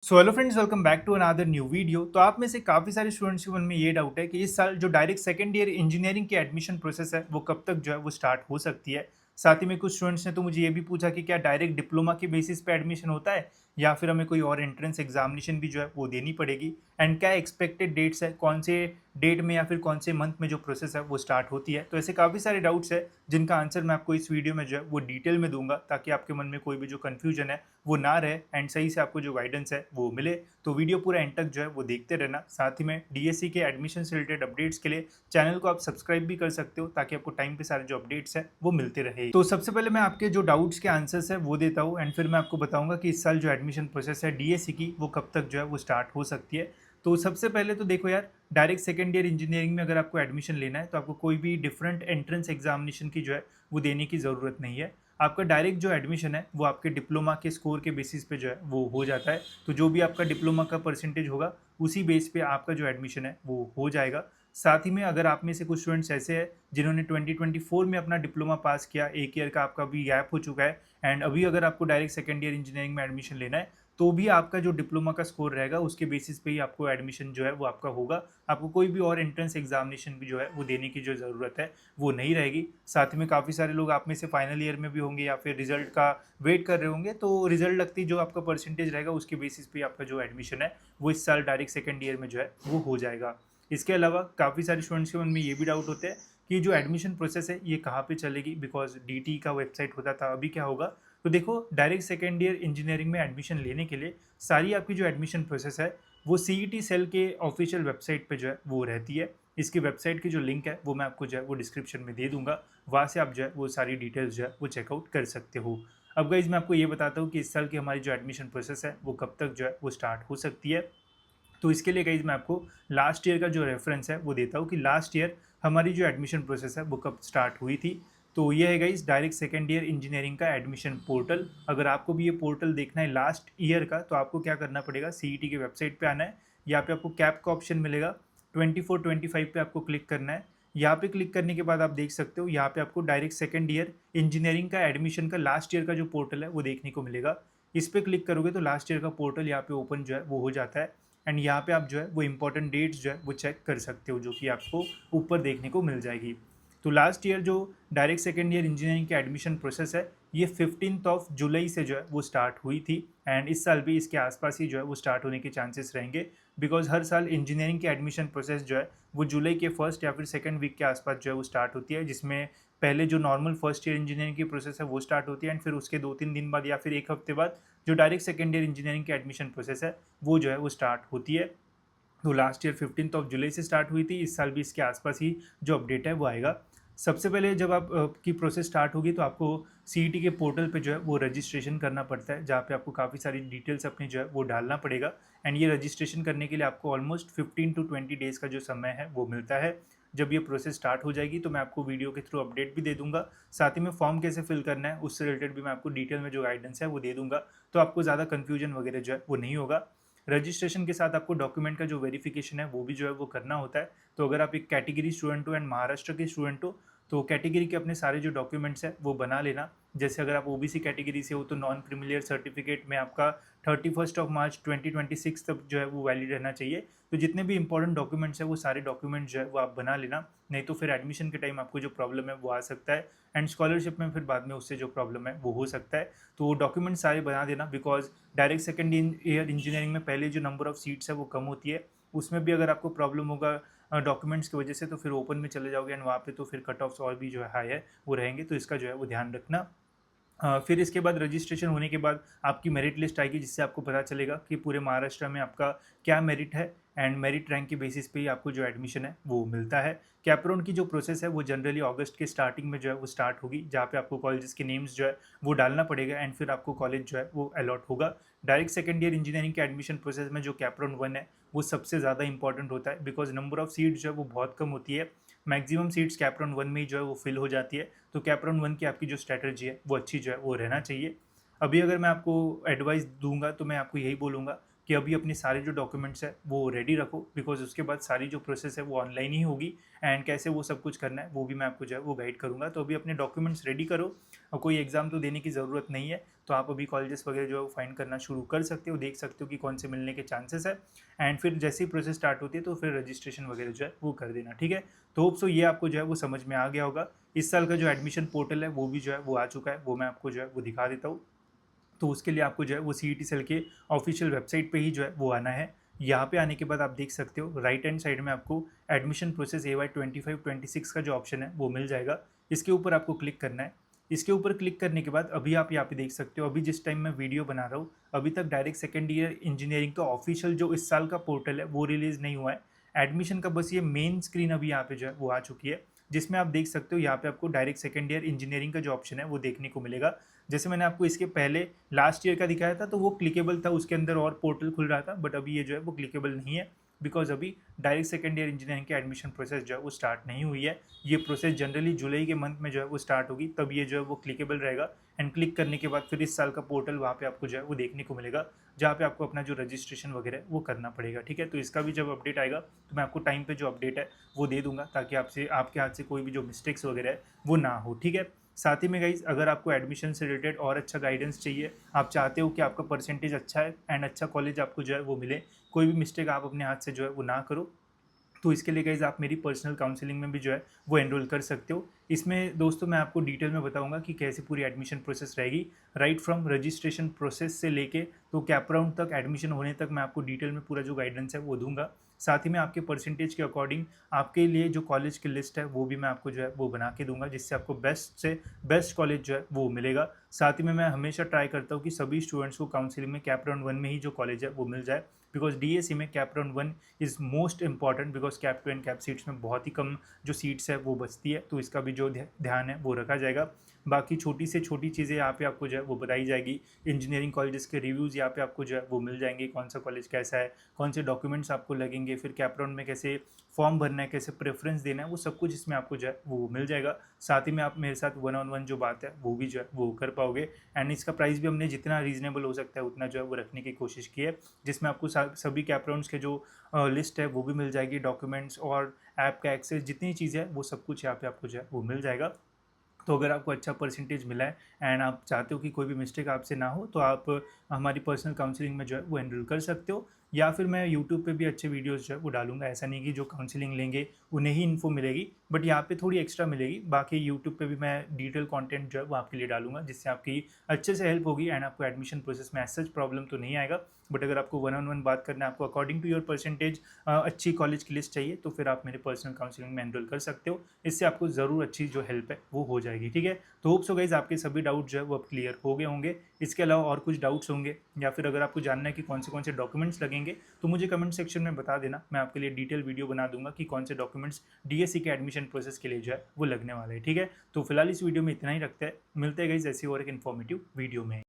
So hello friends, welcome back to another new video. तो आप में से काफ़ी सारे स्टूडेंट्स के मन में ये डाउट है कि इस साल जो डायरेक्ट सेकेंड ईयर इंजीनियरिंग की एडमिशन प्रोसेस है वो कब तक जो है वो स्टार्ट हो सकती है। साथ ही में कुछ स्टूडेंट्स ने तो मुझे ये भी पूछा कि क्या डायरेक्ट डिप्लोमा के बेसिस पे एडमिशन होता है या फिर हमें कोई और एंट्रेंस एग्जामिनेशन भी जो है वो देनी पड़ेगी, एंड क्या एक्सपेक्टेड डेट्स है, कौन से डेट में या फिर कौन से मंथ में जो प्रोसेस है वो स्टार्ट होती है। तो ऐसे काफ़ी सारे डाउट्स है जिनका आंसर मैं आपको इस वीडियो में जो है वो डिटेल में दूंगा, ताकि आपके मन में कोई भी जो कन्फ्यूजन है वो ना रहे एंड सही से आपको जो गाइडेंस है वो मिले। तो वीडियो पूरा एंड तक जो है वो देखते रहना। साथ ही में डीएससी के एडमिशन से रिलेटेड अपडेट्स के लिए चैनल को आप सब्सक्राइब भी कर सकते हो, ताकि आपको टाइम पे सारे जो अपडेट्स है वो मिलते रहे। तो सबसे पहले मैं आपके जो डाउट्स के आंसर्स है वो देता हूँ, एंड फिर मैं आपको बताऊंगा कि इस साल जो एडमिशन प्रोसेस है डीएससी की वो कब तक जो है वो स्टार्ट हो सकती है। तो सबसे पहले तो देखो यार, डायरेक्ट सेकेंड ईयर इंजीनियरिंग में अगर आपको एडमिशन लेना है तो आपको कोई भी डिफरेंट एंट्रेंस एग्जामिनेशन की जो है वो देने की ज़रूरत नहीं है। आपका डायरेक्ट जो एडमिशन है वो आपके डिप्लोमा के स्कोर के बेसिस पे जो है वो हो जाता है। तो जो भी आपका डिप्लोमा का परसेंटेज होगा उसी बेस पे आपका जो एडमिशन है वो हो जाएगा। साथ ही में अगर आप में से कुछ स्टूडेंट्स ऐसे हैं जिन्होंने 2024 में अपना डिप्लोमा पास किया, एक ईयर का आपका भी गैप हो चुका है, एंड अभी अगर आपको डायरेक्ट सेकेंड ईयर इंजीनियरिंग में एडमिशन लेना है तो भी आपका जो डिप्लोमा का स्कोर रहेगा उसके बेसिस पे ही आपको एडमिशन जो है वो आपका होगा। आपको कोई भी और एंट्रेंस एग्जामिनेशन भी जो है वो देने की जो ज़रूरत है वो नहीं रहेगी। साथ में काफ़ी सारे लोग आप में से फाइनल ईयर में भी होंगे या फिर रिजल्ट का वेट कर रहे होंगे, तो रिजल्ट लगती जो आपका परसेंटेज रहेगा उसके बेसिस पे आपका जो एडमिशन है वो इस साल डायरेक्ट सेकेंड ईयर में जो है वो हो जाएगा। इसके अलावा काफ़ी सारे स्टूडेंट्स के मन में ये भी डाउट होते हैं कि जो एडमिशन प्रोसेस है ये कहाँ पे चलेगी, बिकॉज डीटी का वेबसाइट होता था, अभी क्या होगा। तो देखो, डायरेक्ट सेकेंड ईयर इंजीनियरिंग में एडमिशन लेने के लिए सारी आपकी जो एडमिशन प्रोसेस है वो सीईटी सेल के ऑफिशियल वेबसाइट पे जो है वो रहती है। इसकी वेबसाइट की जो लिंक है वो मैं आपको जो है वो डिस्क्रिप्शन में दे दूंगा, वहाँ से आप जो है वो सारी डिटेल्स जो है वो चेकआउट कर सकते हो। अब गाइज मैं आपको ये बताता हूँ कि इस साल की हमारी जो एडमिशन प्रोसेस है वो कब तक जो है वो स्टार्ट हो सकती है। तो इसके लिए गाइज मैं आपको लास्ट ईयर का जो रेफरेंस है वो देता हूँ कि लास्ट ईयर हमारी जो एडमिशन प्रोसेस है वो कब स्टार्ट हुई थी। तो ये है guys direct second year engineering का एडमिशन पोर्टल। अगर आपको भी ये पोर्टल देखना है लास्ट ईयर का तो आपको क्या करना पड़ेगा, सीईटी के वेबसाइट पे आना है। यहाँ पे आपको कैप का ऑप्शन मिलेगा, 24-25 पे आपको क्लिक करना है। यहाँ पे क्लिक करने के बाद आप देख सकते हो यहाँ पे आपको डायरेक्ट सेकेंड ईयर इंजीनियरिंग का एडमिशन का लास्ट ईयर का जो पोर्टल है वो देखने को मिलेगा। इस पर क्लिक करोगे तो लास्ट ईयर का पोर्टल यहाँ पे ओपन जो है वो हो जाता है, एंड यहाँ पे आप जो है वो इंपॉर्टेंट डेट्स जो है वो चेक कर सकते हो, जो कि आपको ऊपर देखने को मिल जाएगी। तो लास्ट ईयर जो डायरेक्ट सेकेंड ईयर इंजीनियरिंग की एडमिशन प्रोसेस है ये 15 जुलाई से जो है वो स्टार्ट हुई थी, एंड इस साल भी इसके आसपास ही जो है वो स्टार्ट होने के चांसेस रहेंगे। बिकॉज हर साल इंजीनियरिंग की एडमिशन प्रोसेस जो है वो जुलाई के फर्स्ट या फिर सेकेंड वीक के आसपास जो है वो स्टार्ट होती है, जिसमें पहले जो नॉर्मल फर्स्ट ईयर इंजीनियरिंग की प्रोसेस है वो स्टार्ट होती है, एंड फिर उसके 2-3 दिन बाद या फिर एक हफ्ते बाद जो डायरेक्ट सेकेंड ईयर इंजीनियरिंग की एडमिशन प्रोसेस है वो जो है वो स्टार्ट होती है। तो लास्ट ईयर 15 जुलाई से स्टार्ट हुई थी, इस साल भी इसके आसपास ही जो अपडेट है वो आएगा। सबसे पहले जब आप की प्रोसेस स्टार्ट होगी तो आपको सीईटी के पोर्टल पे जो है वो रजिस्ट्रेशन करना पड़ता है, जहाँ पे आपको काफ़ी सारी डिटेल्स अपनी जो है वो डालना पड़ेगा। एंड ये रजिस्ट्रेशन करने के लिए आपको ऑलमोस्ट 15 to 20 डेज़ का जो समय है वो मिलता है। जब ये प्रोसेस स्टार्ट हो जाएगी तो मैं आपको वीडियो के थ्रू अपडेट भी दे दूंगा, साथ ही में फॉर्म कैसे फिल करना है उससे रिलेटेड भी मैं आपको डिटेल में जो गाइडेंस है वो दे दूंगा, तो आपको ज़्यादा कन्फ्यूजन वगैरह जो है वो नहीं होगा। रजिस्ट्रेशन के साथ आपको डॉक्यूमेंट का जो वेरिफिकेशन है वो भी जो है वो करना होता है। तो अगर आप एक कैटेगरी स्टूडेंट हो एंड महाराष्ट्र के स्टूडेंट हो तो कैटेगरी के अपने सारे जो डॉक्यूमेंट्स हैं वो बना लेना। जैसे अगर आप ओबीसी कैटेगरी से हो तो नॉन क्रिमिलियर सर्टिफिकेट में आपका 31 मार्च 2026 तक जो है वो वैलिड रहना चाहिए। तो जितने भी इंपॉर्टेंट डॉक्यूमेंट्स हैं वो सारे डॉक्यूमेंट्स जो है वो आप बना लेना, नहीं तो फिर एडमिशन के टाइम आपको जो प्रॉब्लम है वो आ सकता है, एंड स्कॉलरशिप में फिर बाद में उससे जो प्रॉब्लम है वो हो सकता है। तो डॉक्यूमेंट सारे बना देना, because direct second year engineering में पहले जो नंबर ऑफ सीट्स है वो कम होती है, उसमें भी अगर आपको प्रॉब्लम होगा डॉक्यूमेंट्स की वजह से तो फिर ओपन में चले जाओगे, एंड वहाँ पे तो फिर कट ऑफ्स और भी जो है हाई है वो रहेंगे, तो इसका जो है वो ध्यान रखना। फिर इसके बाद रजिस्ट्रेशन होने के बाद आपकी मेरिट लिस्ट आएगी, जिससे आपको पता चलेगा कि पूरे महाराष्ट्र में आपका क्या मेरिट है, एंड मेरिट रैंक के बेसिस पे ही आपको जो एडमिशन है वो मिलता है। कैपराउंड की जो प्रोसेस है वो जनरली अगस्त के स्टार्टिंग में जो है वो स्टार्ट होगी, जहाँ पे आपको कॉलेजेस के नेम्स जो है वो डालना पड़ेगा, एंड फिर आपको कॉलेज जो है वो अलॉट होगा। डायरेक्ट सेकेंड ईयर इंजीनियरिंग के एडमिशन प्रोसेस में जो कैपराउंड 1 है वो सबसे ज़्यादा इंपॉर्टेंट होता है, बिकॉज नंबर ऑफ सीट जो है वो बहुत कम होती है। मैक्सिमम सीट्स कैपराउंड 1 में ही जो है वो फिल हो जाती है। तो कैपराउंड 1 की आपकी जो स्ट्रैटेजी है वो अच्छी जो है वो रहना चाहिए। अभी अगर मैं आपको एडवाइस दूंगा तो मैं आपको यही बोलूँगा कि अभी अपने सारे जो डॉक्यूमेंट्स है वो रेडी रखो, बिकॉज उसके बाद सारी जो प्रोसेस है वो ऑनलाइन ही होगी एंड कैसे वो सब कुछ करना है वो भी मैं आपको जो है वो गाइड करूँगा। तो अभी अपने डॉक्यूमेंट्स रेडी करो और कोई एग्ज़ाम तो देने की ज़रूरत नहीं है, तो आप अभी कॉलेजेस वगैरह जो है फाइंड करना शुरू कर सकते हो, देख सकते हो कि कौन से मिलने के चांसेस है एंड फिर जैसे ही प्रोसेस स्टार्ट होती है तो फिर रजिस्ट्रेशन वगैरह जो है वो कर देना, ठीक है। तो होप सो ये आपको जो है वो समझ में आ गया होगा। इस साल का जो एडमिशन पोर्टल है वो भी जो है वो आ चुका है, वो मैं आपको जो है वो दिखा देता हूँ। तो उसके लिए आपको जो है वो CET सेल के ऑफिशियल वेबसाइट पे ही जो है वो आना है। यहाँ पे आने के बाद आप देख सकते हो राइट हैंड साइड में आपको एडमिशन प्रोसेस AY 25-26 का जो ऑप्शन है वो मिल जाएगा। इसके ऊपर आपको क्लिक करना है। इसके ऊपर क्लिक करने के बाद अभी आप यहाँ पे देख सकते हो, अभी जिस टाइम मैं वीडियो बना रहा हूँ अभी तक डायरेक्ट सेकेंड ईयर इंजीनियरिंग का ऑफिशियल जो इस साल का पोर्टल है वो रिलीज़ नहीं हुआ है। एडमिशन का बस ये मेन स्क्रीन अभी यहाँ पे जो है वो आ चुकी है, जिसमें आप देख सकते हो यहाँ पे आपको डायरेक्ट सेकेंड ईयर इंजीनियरिंग का जो ऑप्शन है वो देखने को मिलेगा। जैसे मैंने आपको इसके पहले लास्ट ईयर का दिखाया था तो वो क्लिकेबल था, उसके अंदर और पोर्टल खुल रहा था, बट अभी ये जो है वो क्लिकेबल नहीं है, बिकॉज अभी डायरेक्ट सेकेंड ईयर इंजीनियरिंग की एडमिशन प्रोसेस जो है वो स्टार्ट नहीं हुई है। ये प्रोसेस जनरली जुलाई के मंथ में जो है वो स्टार्ट होगी, तब ये जो है वो क्लिकेबल रहेगा एंड क्लिक करने के बाद फिर इस साल का पोर्टल वहाँ पे आपको जो है वो देखने को मिलेगा, जहाँ पे आपको अपना जो रजिस्ट्रेशन वगैरह है वो करना पड़ेगा, ठीक है। तो इसका भी जब अपडेट आएगा तो मैं आपको टाइम पे जो अपडेट है वो दे दूंगा, ताकि आपसे आपके हाथ से कोई भी जो मिस्टेक्स वगैरह है वो ना हो, ठीक है। साथ ही में गाइज अगर आपको एडमिशन से रिलेटेड और अच्छा गाइडेंस चाहिए, आप चाहते हो कि आपका परसेंटेज अच्छा है एंड अच्छा कॉलेज आपको जो है वो मिले, कोई भी मिस्टेक आप अपने हाथ से जो है वो ना करो, तो इसके लिए गाइज आप मेरी पर्सनल काउंसलिंग में भी जो है वो एनरोल कर सकते हो। इसमें दोस्तों मैं आपको डिटेल में बताऊंगा कि कैसे पूरी एडमिशन प्रोसेस रहेगी, राइट फ्रॉम रजिस्ट्रेशन प्रोसेस से लेके तो कैप राउंड तक, एडमिशन होने तक मैं आपको डिटेल में पूरा जो गाइडेंस है वो दूंगा। साथ ही में आपके परसेंटेज के अकॉर्डिंग आपके लिए जो कॉलेज की लिस्ट है वो भी मैं आपको जो है वो बना के दूंगा, जिससे आपको बेस्ट से बेस्ट कॉलेज जो है वो मिलेगा। साथ ही में मैं हमेशा ट्राई करता हूँ कि सभी स्टूडेंट्स को काउंसलिंग में कैप राउंड 1 में ही जो कॉलेज है वो मिल जाए, बिकॉज DSE में cap round 1 is most important, because cap 2 and cap seats में बहुत ही कम जो सीट्स है वो बचती है, तो इसका भी जो ध्यान है वो रखा जाएगा। बाकी छोटी से छोटी चीज़ें यहाँ पे आपको जो है वो बताई जाएगी। इंजीनियरिंग कॉलेजेस के रिव्यूज़ यहाँ पे आपको जो है वो मिल जाएंगे, कौन सा कॉलेज कैसा है, कौन से डॉक्यूमेंट्स आपको लगेंगे, फिर कैप राउंड में कैसे फॉर्म भरना है, कैसे प्रेफरेंस देना है, वो सब कुछ इसमें आपको जो है वो मिल जाएगा। साथ ही में आप मेरे साथ 1-on-1 जो बात है वो भी जो है वो कर पाओगे एंड इसका प्राइस भी हमने जितना रीजनेबल हो सकता है उतना जो है वो रखने की कोशिश की है, जिसमें आपको सभी कैप राउंड्स के जो लिस्ट है वो भी मिल जाएगी, डॉक्यूमेंट्स और ऐप का एक्सेस, जितनी चीज़ें हैं वो सब कुछ यहाँ पे आपको जो है वो मिल जाएगा। तो अगर आपको अच्छा परसेंटेज मिला है एंड आप चाहते हो कि कोई भी मिस्टेक आपसे ना हो, तो आप हमारी पर्सनल काउंसलिंग में जो है वो एनरोल कर सकते हो, या फिर मैं यूट्यूब पे भी अच्छे वीडियोस जो है वो डालूंगा। ऐसा नहीं कि जो काउंसलिंग लेंगे उन्हें ही इन्फो मिलेगी, बट यहाँ पे थोड़ी एक्स्ट्रा मिलेगी। बाकी यूट्यूब पे भी मैं डिटेल कंटेंट जो है वो आपके लिए डालूंगा, जिससे आपकी अच्छे से हेल्प होगी एंड आपको एडमिशन प्रोसेस में सच प्रॉब्लम तो नहीं आएगा। बट अगर आपको 1-on-1 बात करना है, आपको अकॉर्डिंग टू योर परसेंटेज अच्छी कॉलेज की लिस्ट चाहिए, तो फिर आप मेरे पर्सनल काउंसलिंग में एनरोल कर सकते हो। इससे आपको ज़रूर अच्छी जो हेल्प है वो हो जाएगी, ठीक है। तो होप सो गाइज आपके सभी डाउट जो है वो अब क्लियर हो गए होंगे। इसके अलावा और कुछ डाउट्स होंगे या फिर अगर आपको जानना है कि कौन से डॉक्यूमेंट्स लगेंगे, तो मुझे कमेंट सेक्शन में बता देना, मैं आपके लिए डिटेल वीडियो बना दूंगा कि कौन से डॉक्यूमेंट्स DSE के एडमिशन प्रोसेस के लिए जो है वो लगने वाले हैं, ठीक है। तो फिलहाल इस वीडियो में इतना ही रखते हैं, मिलते हैं गाइज ऐसी और एक इन्फॉर्मेटिव वीडियो में।